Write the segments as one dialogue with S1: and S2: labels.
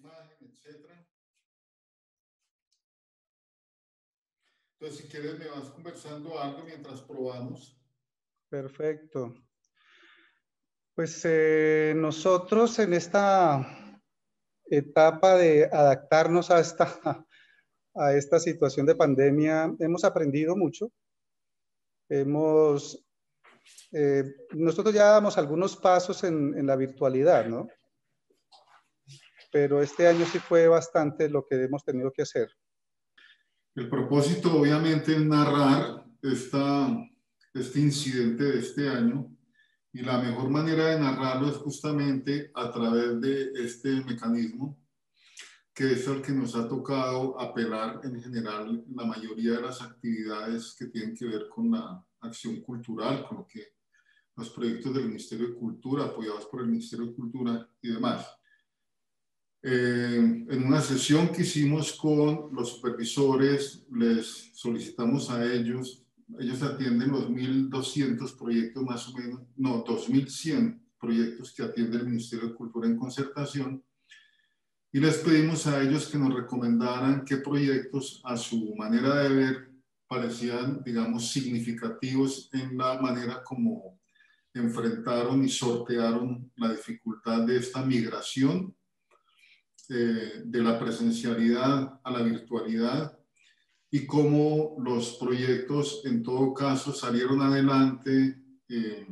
S1: imagen, etcétera. Entonces, si quieres, me vas conversando algo mientras probamos.
S2: Perfecto. Pues nosotros en esta etapa de adaptarnos a esta situación de pandemia hemos aprendido mucho. Nosotros ya damos algunos pasos en la virtualidad, ¿no? Pero este año sí fue bastante lo que hemos tenido que hacer.
S1: El propósito, obviamente, es narrar este incidente de este año, y la mejor manera de narrarlo es justamente a través de este mecanismo, que es el que nos ha tocado apelar en general en la mayoría de las actividades que tienen que ver con la acción cultural, con lo que los proyectos del Ministerio de Cultura, apoyados por el Ministerio de Cultura y demás. En una sesión que hicimos con los supervisores, les solicitamos a ellos atienden los 1.200 proyectos más o menos, no, 2.100 proyectos que atiende el Ministerio de Cultura en concertación, y les pedimos a ellos que nos recomendaran qué proyectos a su manera de ver parecían, digamos, significativos en la manera como enfrentaron y sortearon la dificultad de esta migración de la presencialidad a la virtualidad, y cómo los proyectos en todo caso salieron adelante y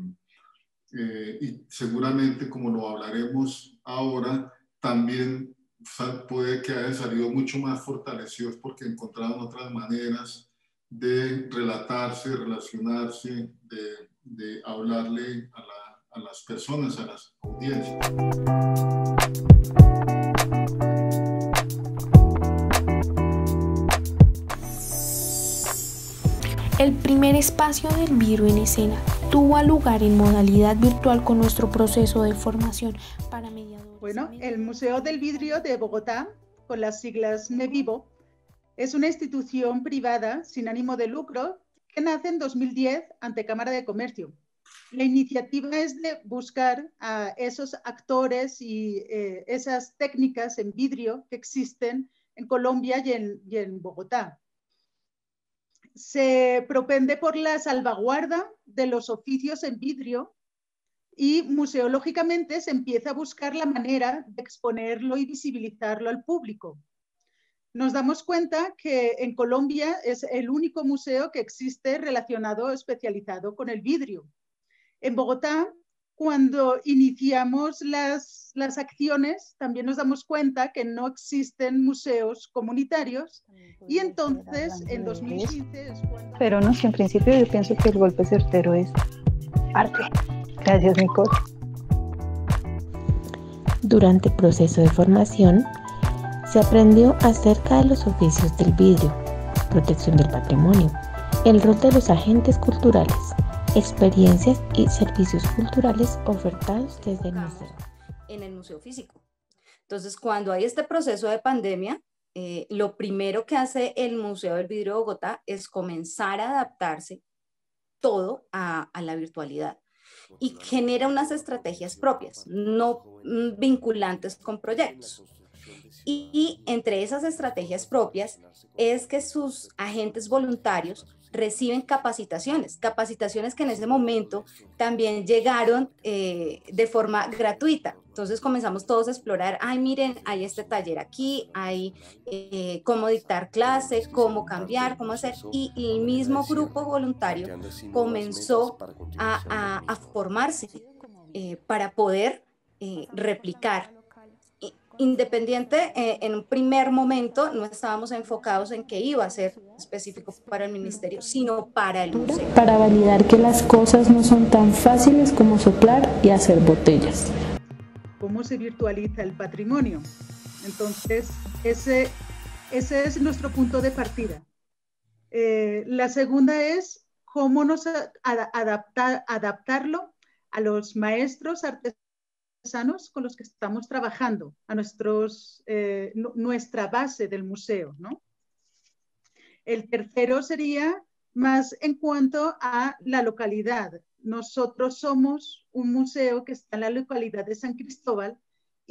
S1: seguramente, como lo hablaremos ahora, también puede que hayan salido mucho más fortalecidos porque encontraron otras maneras de relatarse, de relacionarse, de hablarle a las personas, a las audiencias.
S3: El primer espacio del Vidrio en Escena tuvo lugar en modalidad virtual con nuestro proceso de formación para mediadores.
S4: Bueno, el Museo del Vidrio de Bogotá, con las siglas MEVIVO, es una institución privada sin ánimo de lucro que nace en 2010 ante Cámara de Comercio. La iniciativa es de buscar a esos actores y esas técnicas en vidrio que existen en Colombia y en Bogotá. Se propende por la salvaguarda de los oficios en vidrio y museológicamente se empieza a buscar la manera de exponerlo y visibilizarlo al público. Nos damos cuenta que en Colombia es el único museo que existe relacionado, especializado con el vidrio. En Bogotá, cuando iniciamos las acciones, también nos damos cuenta que no existen museos comunitarios, y entonces en 2015 es cuando...
S5: Pero no, si en principio yo pienso que el golpe certero es arte. Gracias, Nicole.
S6: Durante el proceso de formación, se aprendió acerca de los oficios del vidrio, protección del patrimonio, el rol de los agentes culturales, experiencias y servicios culturales ofertados desde el museo.
S7: En el museo físico. Entonces, cuando hay este proceso de pandemia, lo primero que hace el Museo del Vidrio de Bogotá es comenzar a adaptarse todo a la virtualidad, y genera unas estrategias propias, no vinculantes con proyectos. Y entre esas estrategias propias es que sus agentes voluntarios reciben capacitaciones que en ese momento también llegaron de forma gratuita. Entonces comenzamos todos a explorar, ay, miren, hay este taller aquí, hay cómo dictar clase, cómo cambiar, cómo hacer, y el mismo grupo voluntario comenzó a formarse para poder replicar. Independiente, en un primer momento no estábamos enfocados en que iba a ser específico para el ministerio, sino para el museo.
S3: Para validar que las cosas no son tan fáciles como soplar y hacer botellas.
S4: ¿Cómo se virtualiza el patrimonio? Entonces, ese es nuestro punto de partida. La segunda es cómo adaptarlo a los maestros artesanos con los que estamos trabajando, a nuestra base del museo, ¿no? El tercero sería más en cuanto a la localidad. Nosotros somos un museo que está en la localidad de San Cristóbal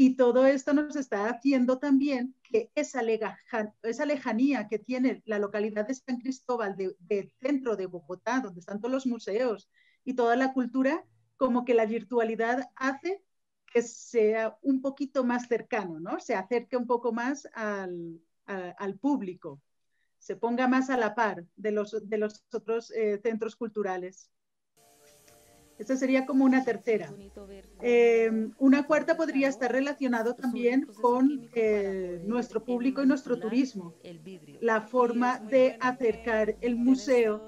S4: Y todo esto nos está haciendo también que esa lejanía que tiene la localidad de San Cristóbal del centro de Bogotá, donde están todos los museos y toda la cultura, como que la virtualidad hace que sea un poquito más cercano, ¿no? Se acerque un poco más al público, se ponga más a la par de los otros centros culturales. Esta sería como una tercera. Una cuarta podría estar relacionado también con nuestro público y nuestro turismo. La forma de acercar el museo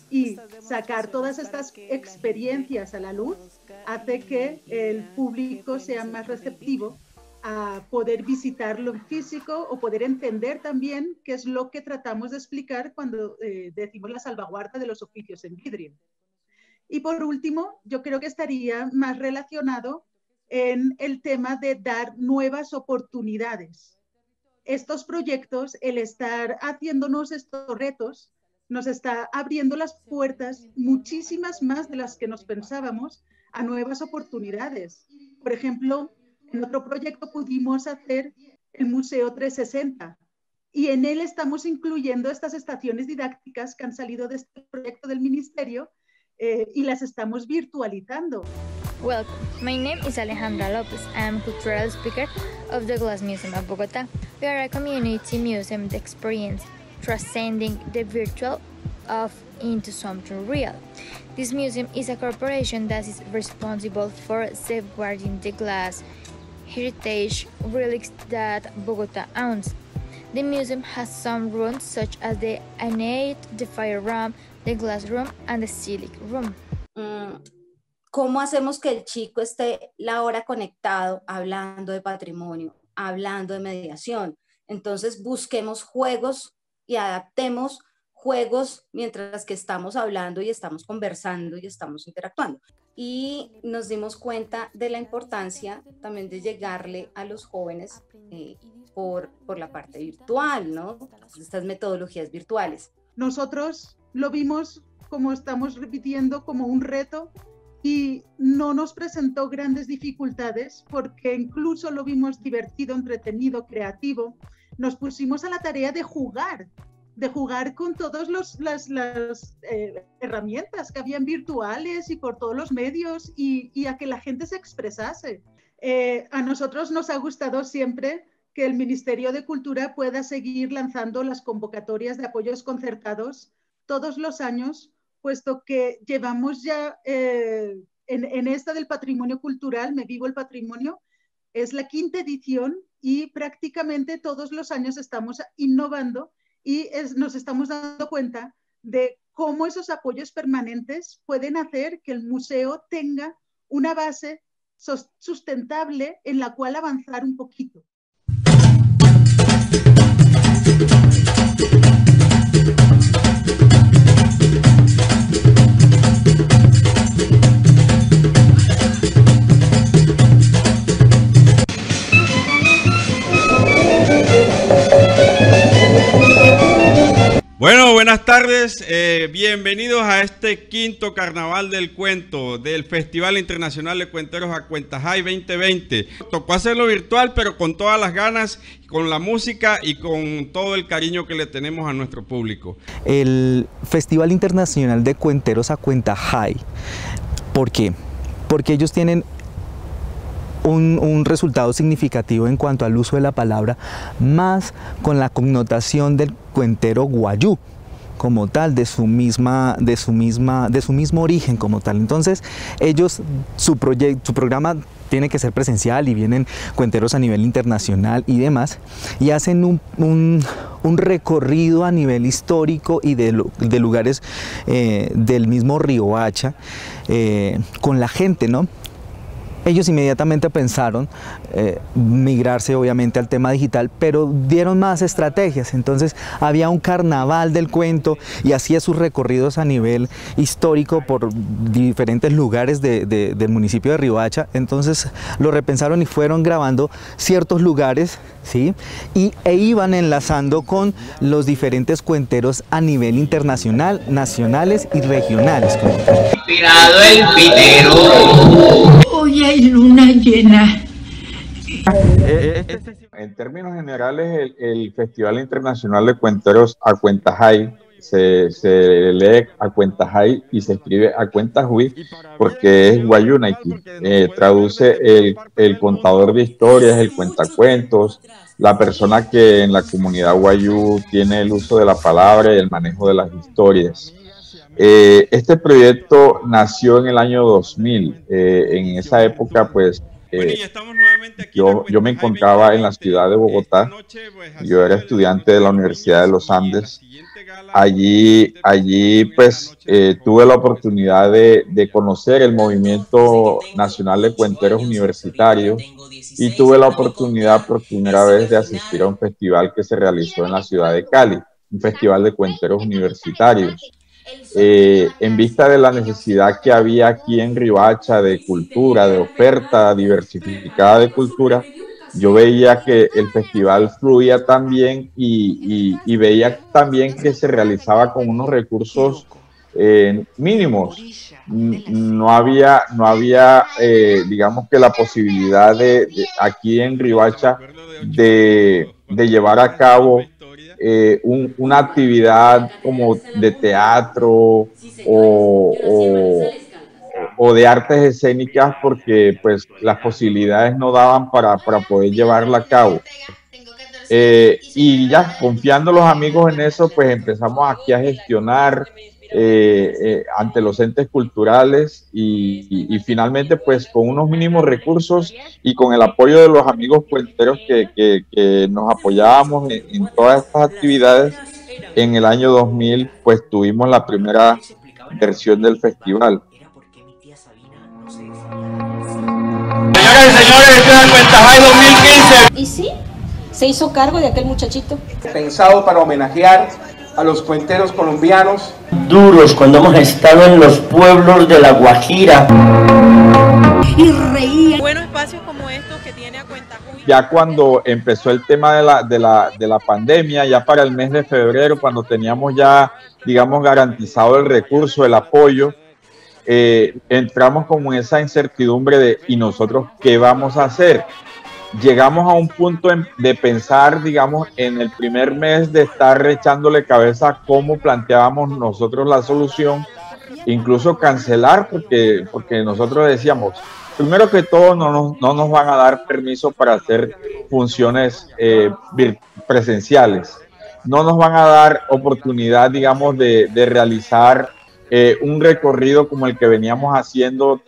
S4: y sacar todas estas experiencias a la luz hace que el público sea más receptivo a poder visitarlo en físico o poder entender también qué es lo que tratamos de explicar cuando decimos la salvaguarda de los oficios en vidrio. Y por último, yo creo que estaría más relacionado en el tema de dar nuevas oportunidades. Estos proyectos, el estar haciéndonos estos retos, nos está abriendo las puertas, muchísimas más de las que nos pensábamos, a nuevas oportunidades. Por ejemplo, en otro proyecto pudimos hacer el Museo 360 y en él estamos incluyendo estas estaciones didácticas que han salido de este proyecto del Ministerio y las estamos virtualizando.
S8: Welcome, my name is Alejandra Lopez. I am cultural speaker of the Glass Museum of Bogotá. We are a community museum experience transcending the virtual into something real. This museum is a corporation that is responsible for safeguarding the glass heritage relics that Bogotá owns. The museum has some rooms such as the Aeneid, the Fire Room, the Glass Room and the Silic Room.
S7: ¿Cómo hacemos que el chico esté la hora conectado, hablando de patrimonio, hablando de mediación? Entonces busquemos juegos y adaptemos juegos mientras que estamos hablando y estamos conversando y estamos interactuando. Y nos dimos cuenta de la importancia también de llegarle a los jóvenes por la parte virtual, ¿no? Estas metodologías virtuales.
S4: Nosotros lo vimos, como estamos repitiendo, como un reto y no nos presentó grandes dificultades porque incluso lo vimos divertido, entretenido, creativo. Nos pusimos a la tarea de jugar con todas las herramientas que habían virtuales y por todos los medios y a que la gente se expresase. A nosotros nos ha gustado siempre que el Ministerio de Cultura pueda seguir lanzando las convocatorias de apoyos concertados todos los años, puesto que llevamos ya en esta del patrimonio cultural, Me Vivo el Patrimonio, es la 5ª edición y prácticamente todos los años estamos innovando y nos estamos dando cuenta de cómo esos apoyos permanentes pueden hacer que el museo tenga una base sustentable en la cual avanzar un poquito.
S9: Bueno, buenas tardes, bienvenidos a este 5º Carnaval del Cuento del Festival Internacional de Cuenteros a Cuentajay 2020. Tocó hacerlo virtual, pero con todas las ganas, con la música y con todo el cariño que le tenemos a nuestro público.
S10: El Festival Internacional de Cuenteros a Cuentajay, ¿por qué? Porque ellos tienen un resultado significativo en cuanto al uso de la palabra, más con la connotación del cuentero guayú como tal, de su mismo origen como tal. Entonces ellos, su programa tiene que ser presencial y vienen cuenteros a nivel internacional y demás, y hacen un recorrido a nivel histórico y de lugares del mismo Riohacha con la gente, ¿no? Ellos inmediatamente pensaron migrarse obviamente al tema digital, pero dieron más estrategias. Entonces había un carnaval del cuento y hacía sus recorridos a nivel histórico por diferentes lugares del municipio de Riohacha. Entonces lo repensaron y fueron grabando ciertos lugares, ¿sí? E iban enlazando con los diferentes cuenteros a nivel internacional, nacionales y regionales.
S11: Inspirado el pitero.
S12: Hoy hay luna llena
S11: En términos generales, el Festival Internacional de Cuenteros Acuentajay se lee Acuentajay y se escribe Acuentajuy porque es Wayunaiki. Traduce el contador de historias, el cuentacuentos, la persona que en la comunidad wayú tiene el uso de la palabra y el manejo de las historias. Este proyecto nació en el año 2000. En esa época, pues, yo me encontraba en la ciudad de Bogotá. Yo era estudiante de la Universidad de los Andes. Allí pues, tuve la oportunidad de conocer el Movimiento Nacional de Cuenteros Universitarios y tuve la oportunidad por primera vez de asistir a un festival que se realizó en la ciudad de Cali, un festival de cuenteros universitarios. En vista de la necesidad que había aquí en Riohacha de cultura, de oferta diversificada de cultura, yo veía que el festival fluía tan bien y veía también que se realizaba con unos recursos mínimos. No había digamos que la posibilidad de aquí en Riohacha de llevar a cabo una actividad como de teatro o de artes escénicas, porque pues las posibilidades no daban para poder llevarla a cabo. Y ya confiando los amigos en eso, pues empezamos aquí a gestionar ante los entes culturales y finalmente pues con unos mínimos recursos y con el apoyo de los amigos cuenteros que nos apoyábamos en todas estas actividades, en el año 2000 pues tuvimos la primera versión del festival.
S12: Señoras y señores, este es el Acuentajay 2015.
S13: ¿Y sí? ¿Se hizo cargo de aquel muchachito?
S12: Pensado para homenajear a los cuenteros colombianos.
S14: Duros cuando hemos estado en los pueblos de La Guajira.
S13: Y reía.
S15: Buenos espacios como estos que tiene Acuentajuy.
S11: Ya cuando empezó el tema de la pandemia, ya para el mes de febrero, cuando teníamos ya, digamos, garantizado el recurso, el apoyo, entramos como en esa incertidumbre de ¿y nosotros qué vamos a hacer? Llegamos a un punto de pensar, digamos, en el primer mes de estar echándole cabeza a cómo planteábamos nosotros la solución, incluso cancelar, porque nosotros decíamos, primero que todo no nos van a dar permiso para hacer funciones presenciales, no nos van a dar oportunidad, digamos, de realizar un recorrido como el que veníamos haciendo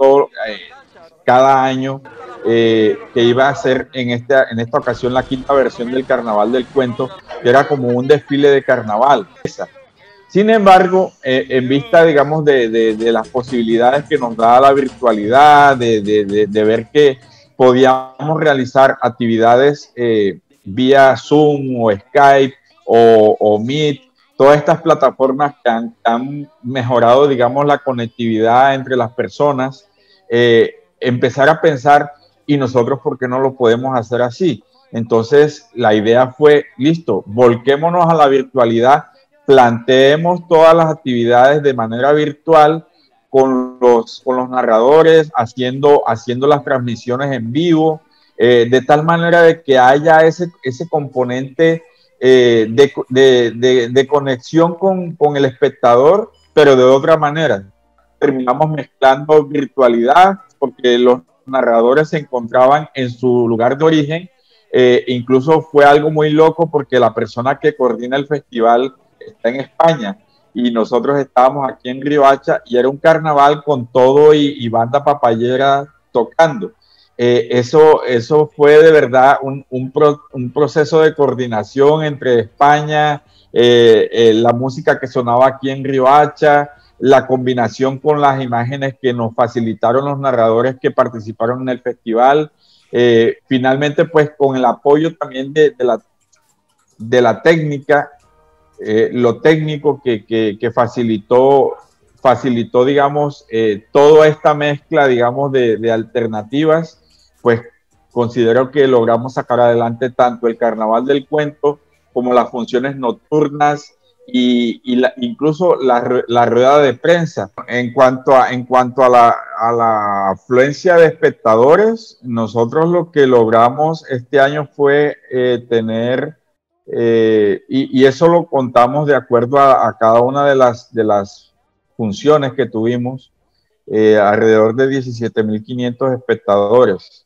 S11: cada año, que iba a ser en esta ocasión la quinta versión del Carnaval del Cuento, que era como un desfile de carnaval. Sin embargo, en vista, digamos, de las posibilidades que nos da la virtualidad, de ver que podíamos realizar actividades vía Zoom o Skype o Meet, todas estas plataformas que han mejorado, digamos, la conectividad entre las personas, empezar a pensar, ¿y nosotros por qué no lo podemos hacer así? Entonces, la idea fue, listo, volquémonos a la virtualidad, planteemos todas las actividades de manera virtual con los narradores, haciendo las transmisiones en vivo, de tal manera de que haya ese componente de conexión con el espectador, pero de otra manera. Terminamos mezclando virtualidad porque los narradores se encontraban en su lugar de origen. Incluso fue algo muy loco porque la persona que coordina el festival está en España y nosotros estábamos aquí en Riohacha y era un carnaval con todo y banda papayera tocando. Eso fue de verdad un proceso de coordinación entre España, la música que sonaba aquí en Riohacha, la combinación con las imágenes que nos facilitaron los narradores que participaron en el festival. Finalmente, pues con el apoyo también de la técnica, lo técnico que facilitó, digamos, toda esta mezcla, digamos, de alternativas, pues considero que logramos sacar adelante tanto el Carnaval del Cuento como las funciones nocturnas, incluso la rueda de prensa. En cuanto a la afluencia de espectadores, nosotros lo que logramos este año fue tener, y eso lo contamos de acuerdo a cada una de las funciones que tuvimos, alrededor de 17.500 espectadores.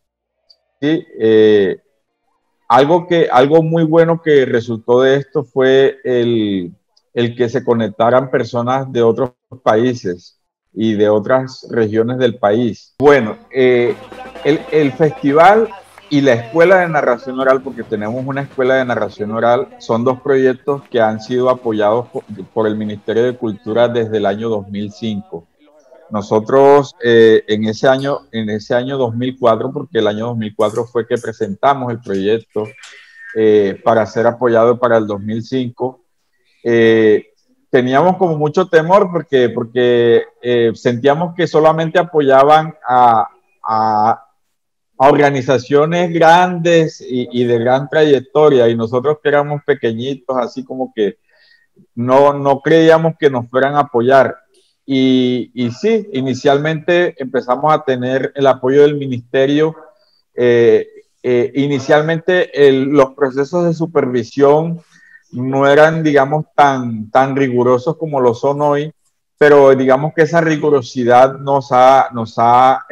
S11: ¿Sí? Algo muy bueno que resultó de esto fue el que se conectaran personas de otros países y de otras regiones del país. Bueno, el festival y la escuela de narración oral, porque tenemos una escuela de narración oral, son dos proyectos que han sido apoyados por el Ministerio de Cultura desde el año 2005. Nosotros en ese año 2004, porque el año 2004 fue que presentamos el proyecto para ser apoyado para el 2005, teníamos como mucho temor porque sentíamos que solamente apoyaban a organizaciones grandes y de gran trayectoria, y nosotros que éramos pequeñitos, así como que no creíamos que nos fueran a apoyar. Y sí, inicialmente empezamos a tener el apoyo del ministerio. Inicialmente los procesos de supervisión no eran, digamos, tan rigurosos como lo son hoy, pero digamos que esa rigurosidad nos ha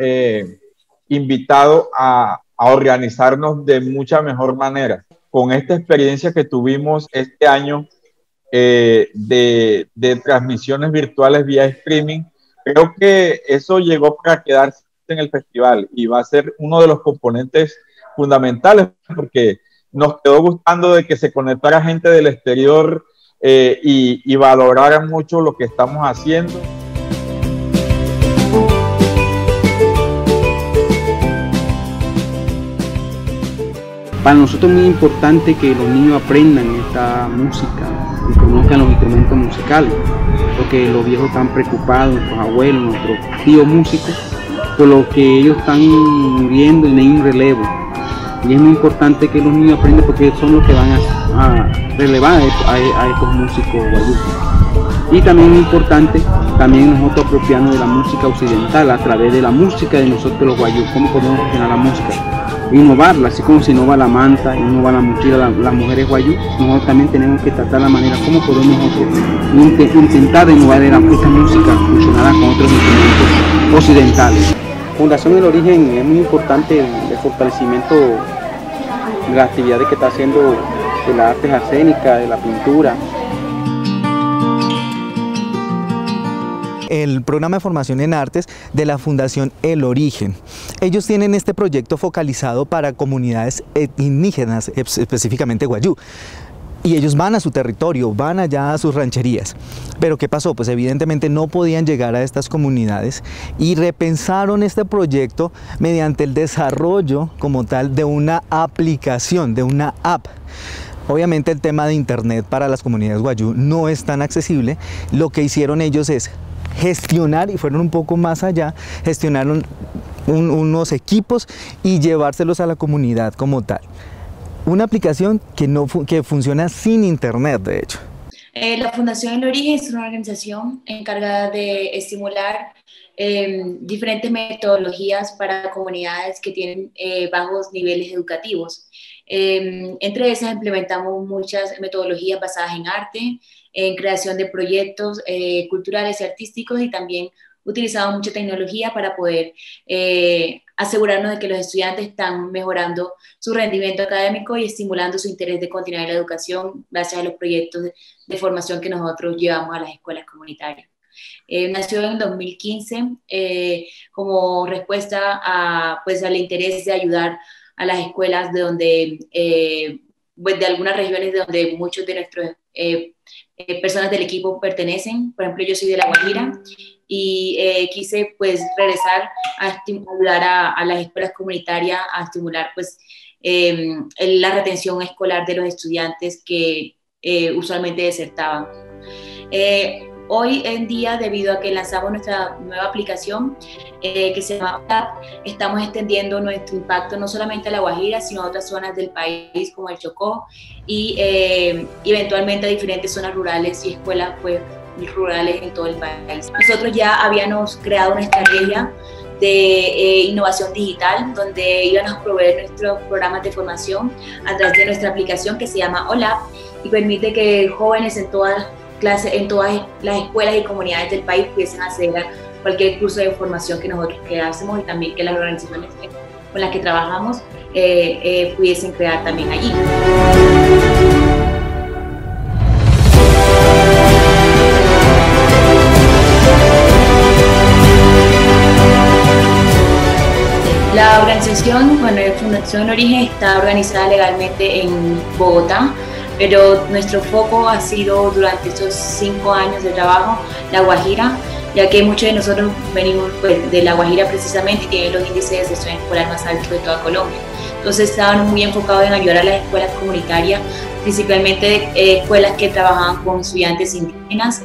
S11: invitado a organizarnos de mucha mejor manera. Con esta experiencia que tuvimos este año, de transmisiones virtuales vía streaming, creo que eso llegó para quedarse en el festival y va a ser uno de los componentes fundamentales, porque nos quedó gustando de que se conectara gente del exterior y valorara mucho lo que estamos haciendo.
S16: Para nosotros es muy importante que los niños aprendan esta música y conozcan los instrumentos musicales, porque los viejos están preocupados, nuestros abuelos, nuestros tíos músicos, por lo que ellos están muriendo y no hay un relevo. Y es muy importante que los niños aprendan, porque son los que van a relevar a estos músicos guayú. Y también es importante nosotros apropiarnos de la música occidental a través de la música de nosotros los guayú, cómo podemos gestionar la música, innovarla, así como se innova la manta, innova la mochila, las mujeres guayú. Nosotros también tenemos que tratar la manera cómo podemos intentar innovar esta música fusionada con otros instrumentos occidentales. Fundación El Origen es muy importante el fortalecimiento de las actividades que está haciendo de las artes escénicas, de la pintura.
S10: El programa de formación en artes de la Fundación El Origen. Ellos tienen este proyecto focalizado para comunidades indígenas, específicamente guayú. Y ellos van a su territorio, van allá a sus rancherías. Pero ¿qué pasó? Pues evidentemente no podían llegar a estas comunidades y repensaron este proyecto mediante el desarrollo como tal de una aplicación, de una app. Obviamente el tema de internet para las comunidades guayú no es tan accesible. Lo que hicieron ellos es gestionar, y fueron un poco más allá, gestionaron unos equipos y llevárselos a la comunidad como tal. Una aplicación que funciona sin internet, de hecho.
S17: La Fundación El Origen es una organización encargada de estimular diferentes metodologías para comunidades que tienen bajos niveles educativos. Entre esas implementamos muchas metodologías basadas en arte, en creación de proyectos culturales y artísticos, y también utilizamos mucha tecnología para poder asegurarnos de que los estudiantes están mejorando su rendimiento académico y estimulando su interés de continuar en la educación gracias a los proyectos de formación que nosotros llevamos a las escuelas comunitarias. Nació en 2015 como respuesta al interés de ayudar a las escuelas de donde, de algunas regiones de donde muchos de nuestros personas del equipo pertenecen. Por ejemplo, yo soy de La Guajira y quise pues regresar a ayudar a las escuelas comunitarias a estimular pues la retención escolar de los estudiantes que usualmente desertaban. Hoy en día, debido a que lanzamos nuestra nueva aplicación que se llama OLAP, estamos extendiendo nuestro impacto no solamente a La Guajira, sino a otras zonas del país como el Chocó y eventualmente a diferentes zonas rurales y escuelas pues, rurales en todo el país. Nosotros ya habíamos creado una estrategia de innovación digital, donde íbamos a proveer nuestros programas de formación a través de nuestra aplicación que se llama OLAP y permite que jóvenes en todas las escuelas y comunidades del país pudiesen acceder a cualquier curso de formación que nosotros hacemos y también que las organizaciones con las que trabajamos pudiesen crear también allí. La organización, bueno, la Fundación en Origen está organizada legalmente en Bogotá, pero nuestro foco ha sido durante estos 5 años de trabajo La Guajira, ya que muchos de nosotros venimos pues, de La Guajira precisamente y tienen los índices de deserción escolar más altos de toda Colombia. Entonces estaban muy enfocados en ayudar a las escuelas comunitarias, principalmente escuelas que trabajaban con estudiantes indígenas,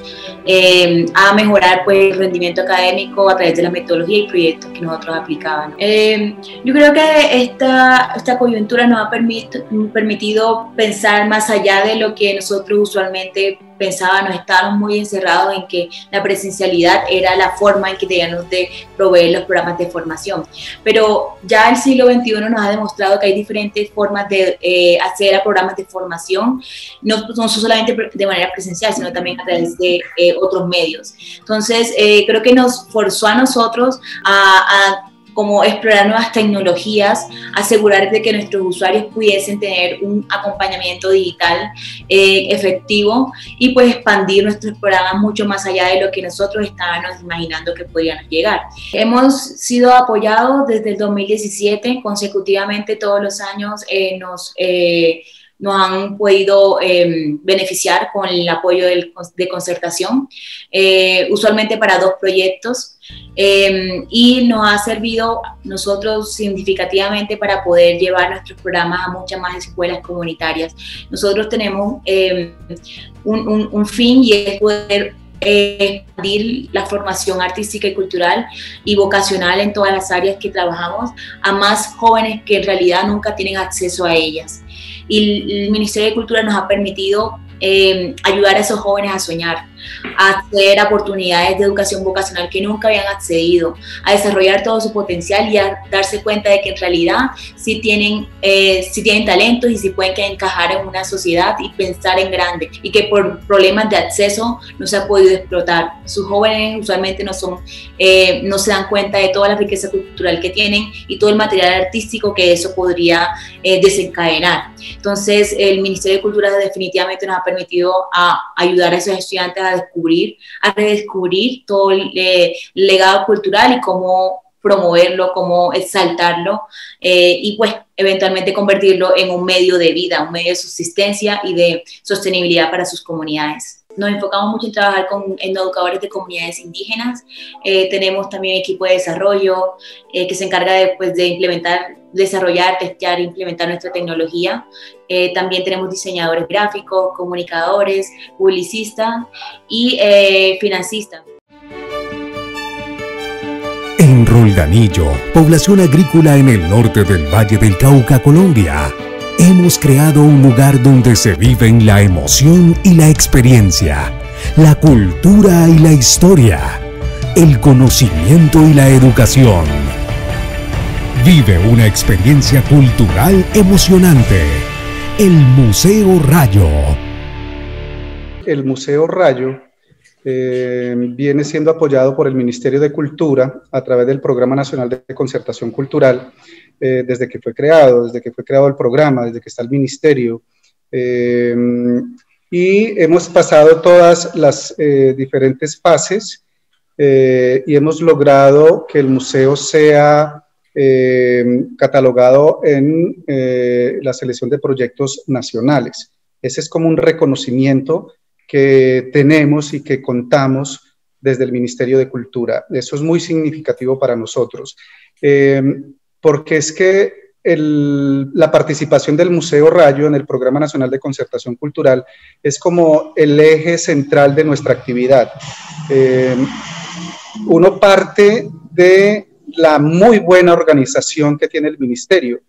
S17: a mejorar pues, el rendimiento académico a través de la metodología y proyectos que nosotros aplicábamos. Yo creo que esta coyuntura nos ha permitido pensar más allá de lo que nosotros usualmente pensábamos. Estábamos muy encerrados en que la presencialidad era la forma en que teníamos de proveer los programas de formación. Pero ya el siglo XXI nos ha demostrado que hay diferentes formas de acceder a programas de formación, no solamente de manera presencial, sino también a través de otros medios. Entonces, creo que nos forzó a nosotros a como explorar nuevas tecnologías, asegurar de que nuestros usuarios pudiesen tener un acompañamiento digital efectivo y pues expandir nuestros programas mucho más allá de lo que nosotros estábamos imaginando que podían llegar. Hemos sido apoyados desde el 2017, consecutivamente todos los años nos han podido beneficiar con el apoyo de concertación, usualmente para 2 proyectos, y nos ha servido nosotros significativamente para poder llevar nuestros programas a muchas más escuelas comunitarias. Nosotros tenemos un fin y es poder expandir la formación artística y cultural y vocacional en todas las áreas que trabajamos a más jóvenes que en realidad nunca tienen acceso a ellas. Y el Ministerio de Cultura nos ha permitido ayudar a esos jóvenes a soñar, a acceder a oportunidades de educación vocacional que nunca habían accedido, a desarrollar todo su potencial y a darse cuenta de que en realidad sí tienen talentos y sí pueden encajar en una sociedad y pensar en grande, y que por problemas de acceso no se ha podido explotar. Sus jóvenes usualmente no se dan cuenta de toda la riqueza cultural que tienen y todo el material artístico que eso podría desencadenar. Entonces el Ministerio de Cultura definitivamente nos ha permitido ayudar a esos estudiantes a redescubrir todo el legado cultural y cómo promoverlo, cómo exaltarlo y pues eventualmente convertirlo en un medio de vida, un medio de subsistencia y de sostenibilidad para sus comunidades. Nos enfocamos mucho en trabajar en educadores de comunidades indígenas. Tenemos también equipo de desarrollo que se encarga de implementar, desarrollar, testear e implementar nuestra tecnología. También tenemos diseñadores gráficos, comunicadores, publicistas y financistas.
S18: En Roldanillo, población agrícola en el norte del Valle del Cauca, Colombia, hemos creado un lugar donde se viven la emoción y la experiencia, la cultura y la historia, el conocimiento y la educación. Vive una experiencia cultural emocionante. El Museo Rayo.
S2: El Museo Rayo viene siendo apoyado por el Ministerio de Cultura a través del Programa Nacional de Concertación Cultural desde que fue creado el programa, desde que está el Ministerio. Y hemos pasado todas las diferentes fases y hemos logrado que el museo sea catalogado en la selección de proyectos nacionales. Ese es como un reconocimiento que tenemos y que contamos desde el Ministerio de Cultura. Eso es muy significativo para nosotros, porque es que la participación del Museo Rayo en el Programa Nacional de Concertación Cultural es como el eje central de nuestra actividad. Uno parte de la muy buena organización que tiene el ministerio,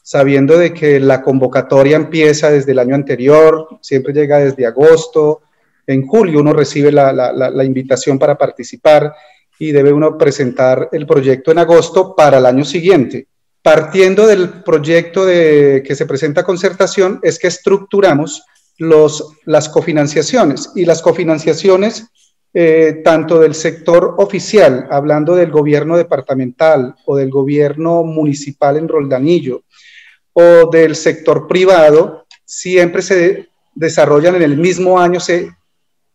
S2: sabiendo de que la convocatoria empieza desde el año anterior, siempre llega desde agosto. En julio uno recibe la invitación para participar y debe uno presentar el proyecto en agosto para el año siguiente. Partiendo del proyecto que se presenta a concertación es que estructuramos las cofinanciaciones, y las cofinanciaciones tanto del sector oficial, hablando del gobierno departamental o del gobierno municipal en Roldanillo, o del sector privado, siempre se desarrollan en el mismo año, se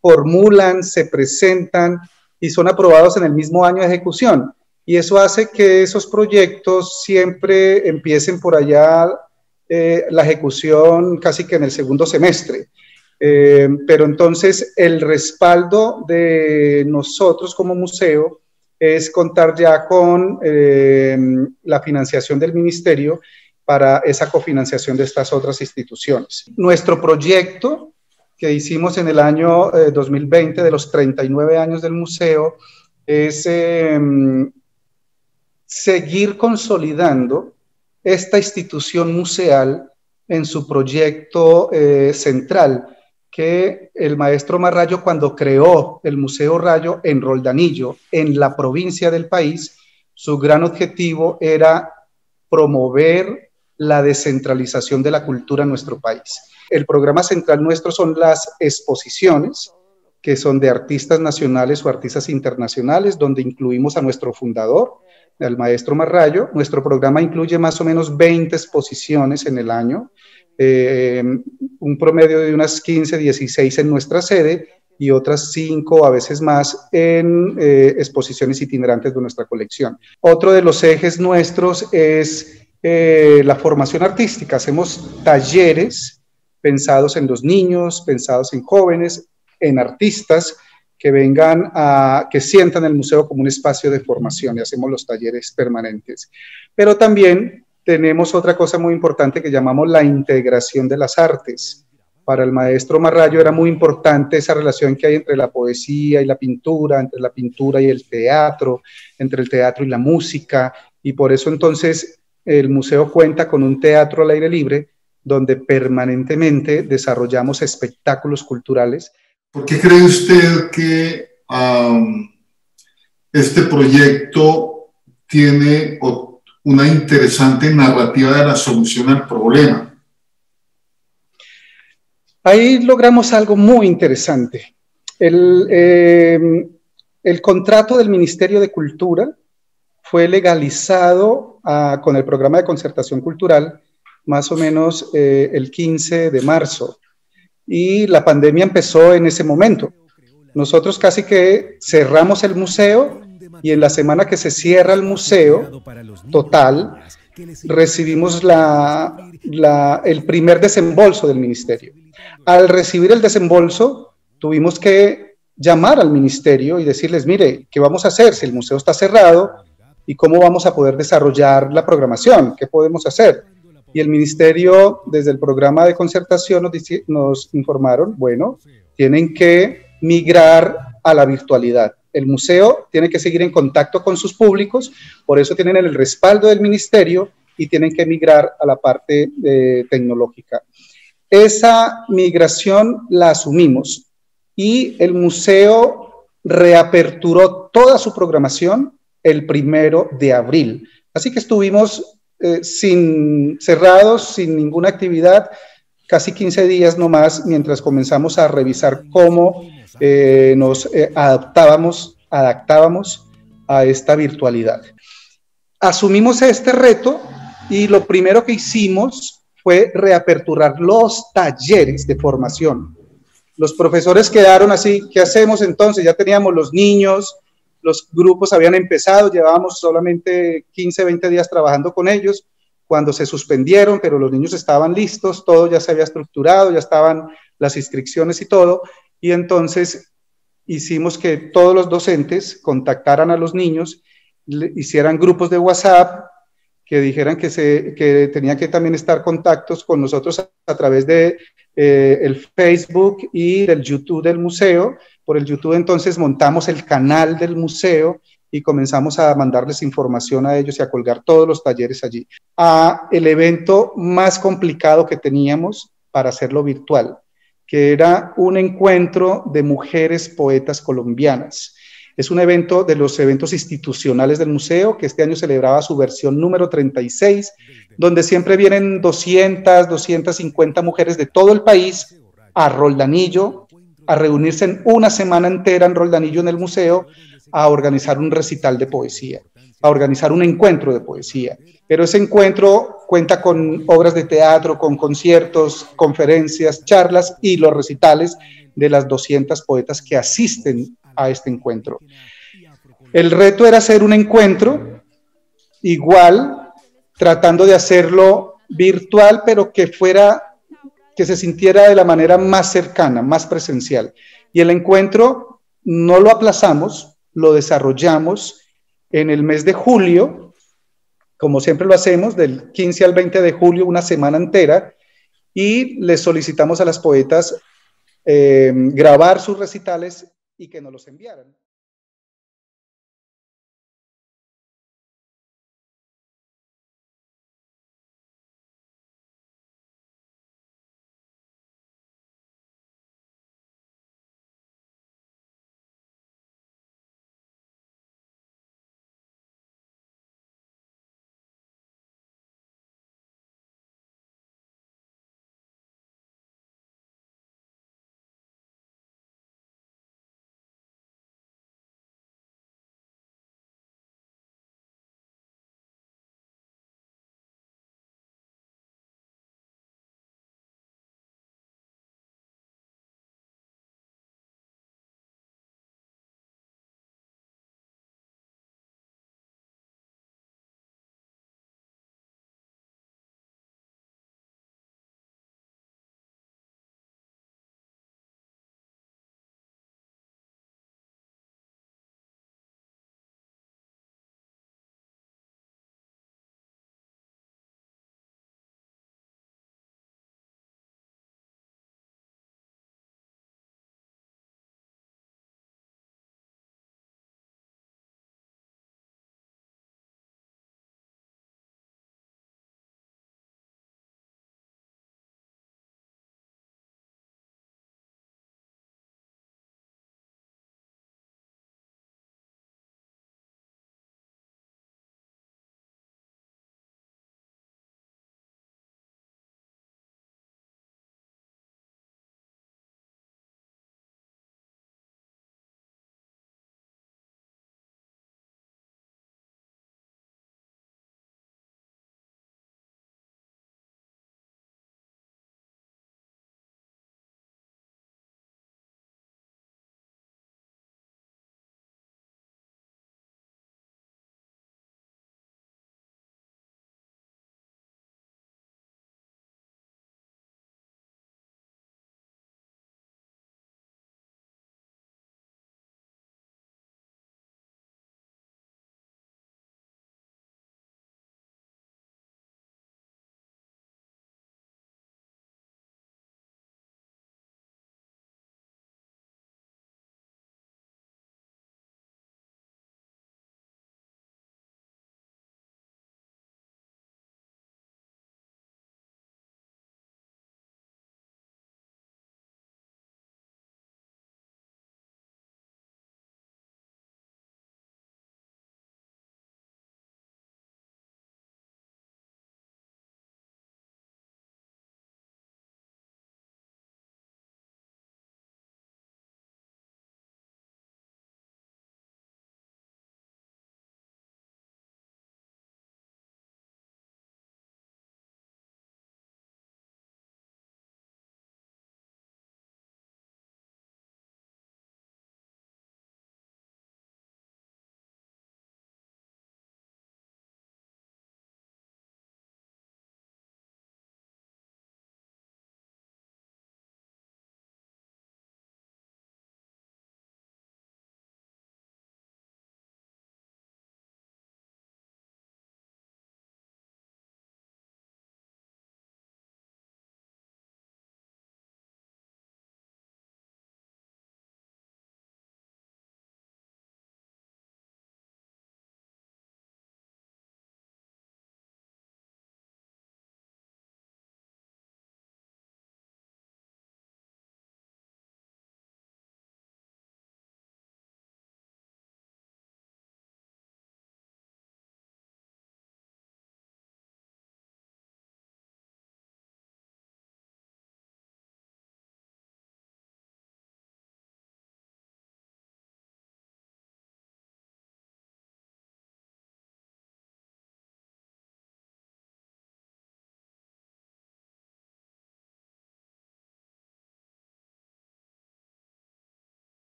S2: formulan, se presentan y son aprobados en el mismo año de ejecución. Y eso hace que esos proyectos siempre empiecen por allá la ejecución casi que en el segundo semestre. Pero entonces el respaldo de nosotros como museo es contar ya con la financiación del ministerio para esa cofinanciación de estas otras instituciones. Nuestro proyecto que hicimos en el año 2020 de los 39 años del museo es seguir consolidando esta institución museal en su proyecto central, que el maestro Marrayo, cuando creó el Museo Rayo en Roldanillo, en la provincia del país, su gran objetivo era promover la descentralización de la cultura en nuestro país. El programa central nuestro son las exposiciones, que son de artistas nacionales o artistas internacionales, donde incluimos a nuestro fundador, al maestro Marrayo. Nuestro programa incluye más o menos 20 exposiciones en el año, un promedio de unas 15, 16 en nuestra sede y otras 5, a veces más, en exposiciones itinerantes de nuestra colección. Otro de los ejes nuestros es la formación artística. Hacemos talleres pensados en los niños, pensados en jóvenes, en artistas que vengan que sientan el museo como un espacio de formación, y hacemos los talleres permanentes. Pero también tenemos otra cosa muy importante que llamamos la integración de las artes. Para el maestro Marrayo era muy importante esa relación que hay entre la poesía y la pintura, entre la pintura y el teatro, entre el teatro y la música, y por eso entonces el museo cuenta con un teatro al aire libre donde permanentemente desarrollamos espectáculos culturales.
S1: ¿Por qué cree usted que este proyecto tiene una interesante narrativa de la solución al problema?
S2: Ahí logramos algo muy interesante. El contrato del Ministerio de Cultura fue legalizado con el programa de concertación cultural más o menos el 15 de marzo. Y la pandemia empezó en ese momento. Nosotros casi que cerramos el museo, y en la semana que se cierra el museo total, recibimos el primer desembolso del ministerio. Al recibir el desembolso, tuvimos que llamar al ministerio y decirles, mire, ¿qué vamos a hacer si el museo está cerrado? ¿Y cómo vamos a poder desarrollar la programación? ¿Qué podemos hacer? Y el ministerio, desde el programa de concertación, nos informaron, bueno, tienen que migrar a la virtualidad. El museo tiene que seguir en contacto con sus públicos, por eso tienen el respaldo del ministerio y tienen que migrar a la parte tecnológica. Esa migración la asumimos y el museo reaperturó toda su programación el 1 de abril. Así que estuvimos cerrados, sin ninguna actividad, casi 15 días nomás, mientras comenzamos a revisar cómo nos adaptábamos a esta virtualidad. Asumimos este reto y lo primero que hicimos fue reaperturar los talleres de formación. Los profesores quedaron así, ¿qué hacemos entonces? Ya teníamos los niños, los grupos habían empezado, llevábamos solamente 15, 20 días trabajando con ellos, cuando se suspendieron, pero los niños estaban listos, todo ya se había estructurado, ya estaban las inscripciones y todo, y entonces hicimos que todos los docentes contactaran a los niños, hicieran grupos de WhatsApp, que dijeran que tenían que también estar contactos con nosotros a través de el Facebook y del YouTube del museo. Por el YouTube entonces montamos el canal del museo y comenzamos a mandarles información a ellos y a colgar todos los talleres allí. El evento más complicado que teníamos para hacerlo virtual, que era un encuentro de mujeres poetas colombianas. Es un evento de los eventos institucionales del museo, que este año celebraba su versión número 36, donde siempre vienen 200, 250 mujeres de todo el país a Roldanillo, a reunirse en una semana entera en Roldanillo en el museo, a organizar un recital de poesía, a organizar un encuentro de poesía. Pero ese encuentro cuenta con obras de teatro, con conciertos, conferencias, charlas y los recitales de las 200 poetas que asisten a este encuentro. El reto era hacer un encuentro igual, tratando de hacerlo virtual, pero que se sintiera de la manera más cercana, más presencial. Y el encuentro no lo aplazamos, lo desarrollamos en el mes de julio, como siempre lo hacemos, del 15 al 20 de julio, una semana entera, y les solicitamos a las poetas grabar sus recitales y que nos los enviaran.